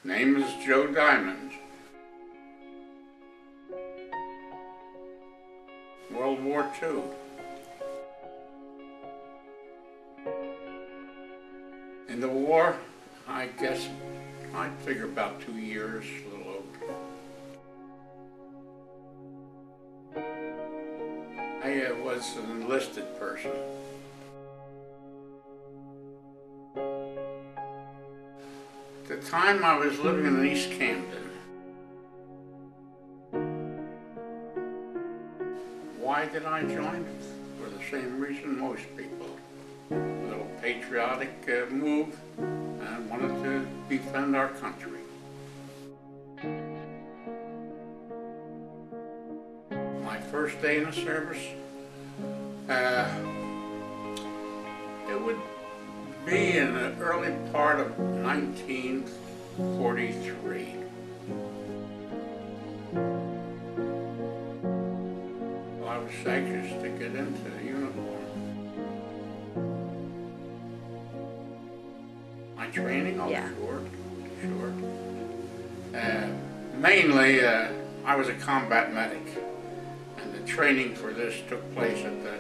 Name is Joe Diamond. World War II. In the war, I guess I'd figure about 2 years, a little over. I was an enlisted person. At the time I was living in East Camden. Why did I join? For the same reason most people. A little patriotic move, and wanted to defend our country. My first day in the service, it would be in the early part of 1943. I was anxious to get into the uniform. My training, oh Yeah. sure. Mainly, I was a combat medic, and the training for this took place at the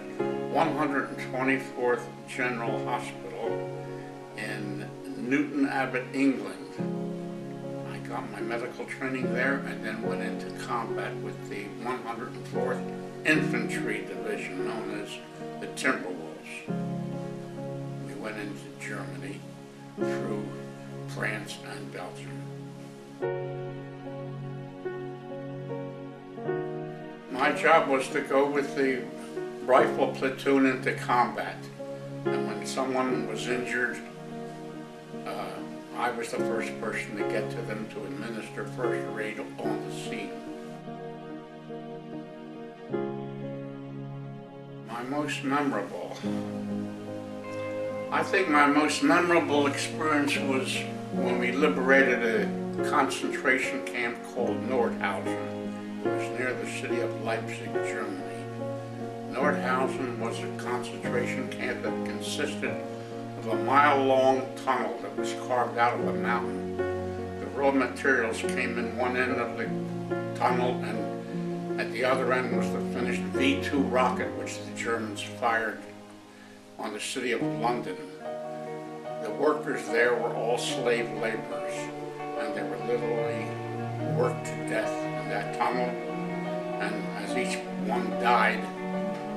124th General Hospital in Newton Abbot, England. I got my medical training there and then went into combat with the 104th Infantry Division, known as the Timberwolves. We went into Germany through France and Belgium. My job was to go with the rifle platoon into combat, and when someone was injured, I was the first person to get to them to administer first aid on the scene. I think my most memorable experience was when we liberated a concentration camp called Nordhausen. It was near the city of Leipzig, Germany. Nordhausen was a concentration camp that consisted of a mile-long tunnel that was carved out of a mountain. The raw materials came in one end of the tunnel, and at the other end was the finished V-2 rocket, which the Germans fired on the city of London. The workers there were all slave laborers, and they were literally worked to death in that tunnel. And as each one died,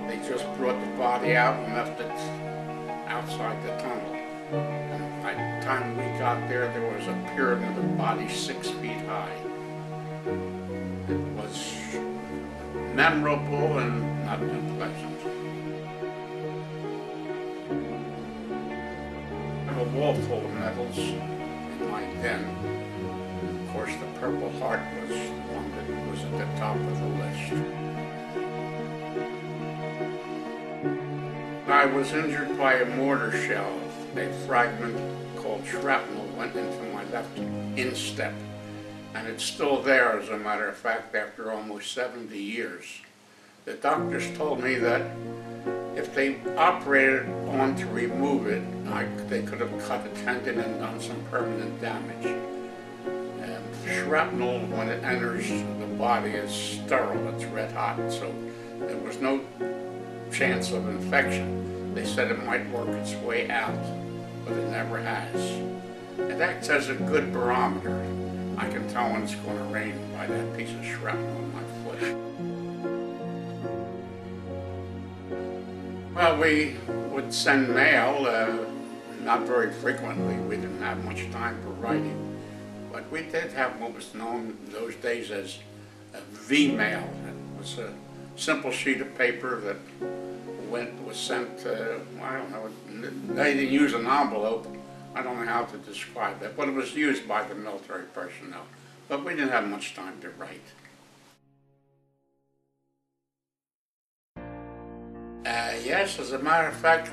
they just brought the body out and left it outside the tunnel. And by the time we got there, there was a pyramid of bodies 6 feet high. It was memorable and not unpleasant. I have a wall full of medals in my den. Of course, the Purple Heart was the one that was at the top of the list. I was injured by a mortar shell. A fragment called shrapnel went into my left instep, and it's still there, as a matter of fact, after almost 70 years. The doctors told me that if they operated on to remove it, they could have cut a tendon and done some permanent damage. And shrapnel, when it enters the body, is sterile, it's red hot, so there was no chance of infection. They said it might work its way out, but it never has. It acts as a good barometer. I can tell when it's going to rain by that piece of shrapnel in my foot. Well, we would send mail, not very frequently. We didn't have much time for writing. But we did have what was known in those days as a V-mail. It was a simple sheet of paper that was sent, I don't know, they didn't use an envelope. I don't know how to describe that, but it was used by the military personnel. But we didn't have much time to write. Yes, as a matter of fact,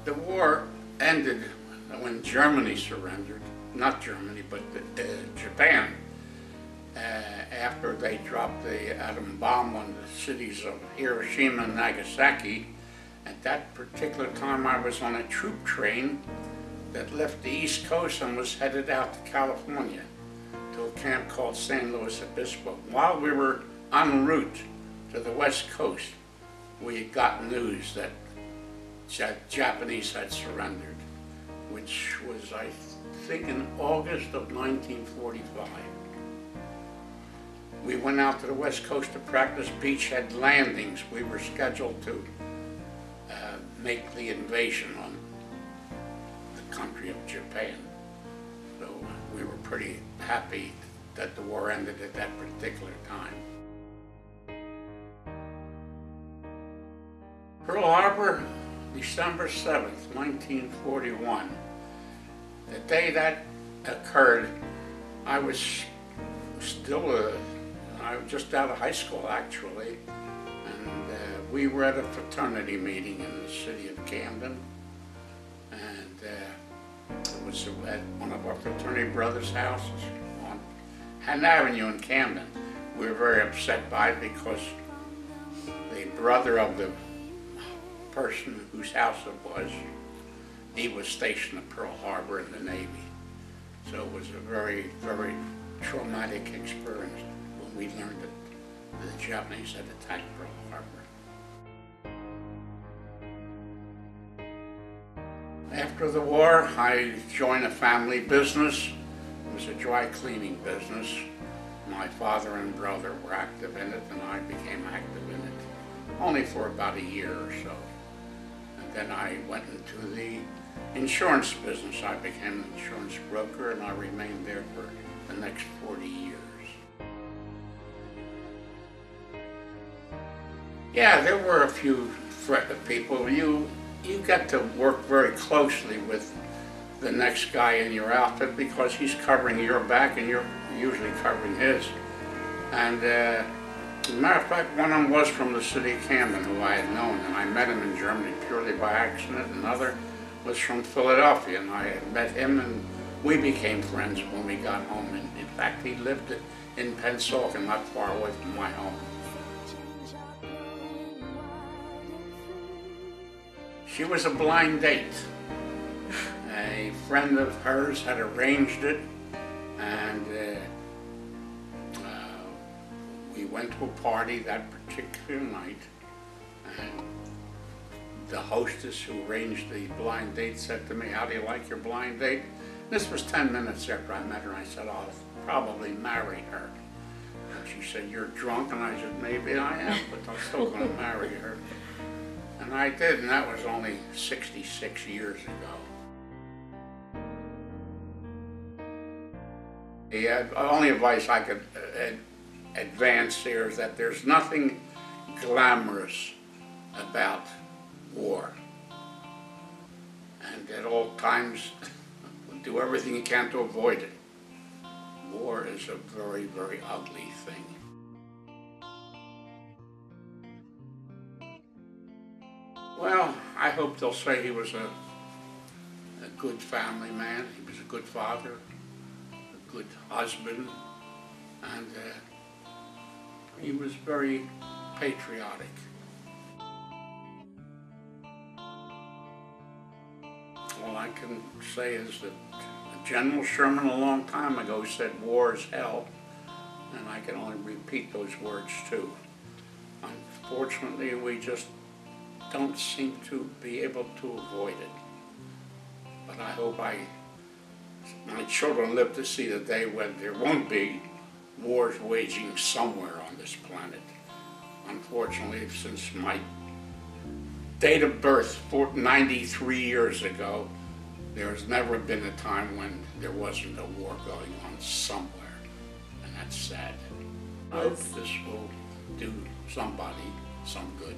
the war ended when Germany surrendered. Not Germany, but Japan. After they dropped the atom bomb on the cities of Hiroshima and Nagasaki. At that particular time, I was on a troop train that left the East Coast and was headed out to California to a camp called San Luis Obispo. While we were en route to the West Coast, we got news that Japanese had surrendered, which was, I think, in August of 1945. We went out to the West Coast to practice beachhead landings. We were scheduled to make the invasion on the country of Japan. So we were pretty happy that the war ended at that particular time. Pearl Harbor, December 7th, 1941. The day that occurred, I was still I was just out of high school, actually, and we were at a fraternity meeting in the city of Camden, and it was at one of our fraternity brothers' houses on Hatton Avenue in Camden. We were very upset by it because the brother of the person whose house it was, he was stationed at Pearl Harbor in the Navy. So it was a very, very traumatic experience when we learned that the Japanese had attacked Pearl Harbor. After the war, I joined a family business. It was a dry cleaning business. My father and brother were active in it, and I became active in it, only for about a year or so. And then I went into the insurance business. I became an insurance broker, and I remained there for the next 40 years. Yeah, there were a few people. You got to work very closely with the next guy in your outfit because he's covering your back and you're usually covering his. And as a matter of fact, one of them was from the city of Camden, who I had known, and I met him in Germany purely by accident. Another was from Philadelphia, and I had met him, and we became friends when we got home. And in fact, he lived in Pennsauken, not far away from my home. She was a blind date. A friend of hers had arranged it, and we went to a party that particular night, and the hostess who arranged the blind date said to me, "How do you like your blind date?" This was 10 minutes after I met her. I said, "I'll probably marry her." And she said, "You're drunk?" And I said, "Maybe I am, but I'm still going to marry her." And I did, and that was only 66 years ago. The only advice I could advance here is that there's nothing glamorous about war. And at all times, do everything you can to avoid it. War is a very, very ugly thing. Well, I hope they'll say he was a good family man. He was a good father, a good husband, and he was very patriotic. All I can say is that General Sherman a long time ago said war is hell, and I can only repeat those words too. Unfortunately, we just don't seem to be able to avoid it. But I hope my children live to see the day when there won't be wars waging somewhere on this planet. Unfortunately, since my date of birth, 93 years ago, there's never been a time when there wasn't a war going on somewhere, and that's sad. I hope this will do somebody some good.